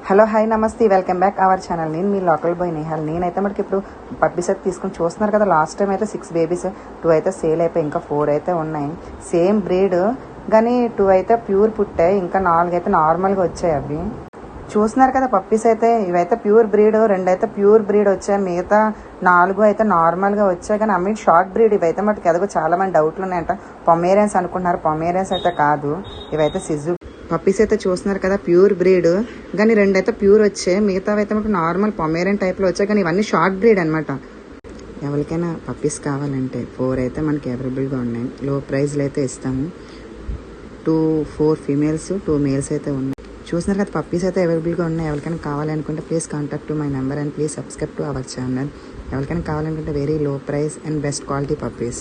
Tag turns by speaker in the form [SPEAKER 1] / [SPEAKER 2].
[SPEAKER 1] Hello hi నమస్తే welcome back our channel. నేను మీ local boy Nehal. నేనైతే మనకి ఇప్పుడు పప్పీస్ అయితే తీసుకుని చూస్తున్నారు కదా. లాస్ట్ టైం అయితే 6 బేబీస్, 2 అయితే సేల్ అయిపోయి ఇంకా 4 అయితే ఉన్నాయి. సేమ్ బ్రీడ్ కానీ 2 అయితే ప్యూర్ పుట్టాయి, ఇంకా 4 అయితే నార్మల్గా వచ్చాయి. అవి చూస్తున్నారు కదా పప్పీస్ అయితే. ఇవైతే ప్యూర్ బ్రీడ్, 2 అయితే ప్యూర్ బ్రీడ్ వచ్చాయి, మిగతా 4 అయితే నార్మల్గా వచ్చాయి. కానీ అమ్మి షార్ట్ బ్రీడ్. ఇవైతే మటుకు ఎదుగు చాలా మంది డౌట్లు ఉన్నాయంట. పొమేరియన్స్ అనుకుంటున్నారు, పొమేరియన్స్ అయితే కాదు. ఇవైతే సిజు పప్పీస్ అయితే చూస్తున్నారు కదా, ప్యూర్ బ్రీడ్ కానీ 2 అయితే ప్యూర్ వచ్చాయి, మిగతావి అయితే మనకు నార్మల్ పొమేరియన్ టైప్లో వచ్చాయి. కానీ ఇవన్నీ షార్ట్ బ్రీడ్ అనమాట. ఎవరికైనా పప్పీస్ కావాలంటే 4 అయితే మనకి అవైలబుల్గా ఉన్నాయి. లో ప్రైస్లో అయితే ఇస్తాము. 4 ఫీమేల్స్ 2 మేల్స్ అయితే ఉన్నాయి. చూస్తున్నారు కదా పప్పీస్ అయితే అవైలబుల్గా ఉన్నాయి. ఎవరికైనా కావాలనుకుంటే please contact to my number and please subscribe to our channel. ఎవరికైనా కావాలనుకుంటే very low price and best quality puppies.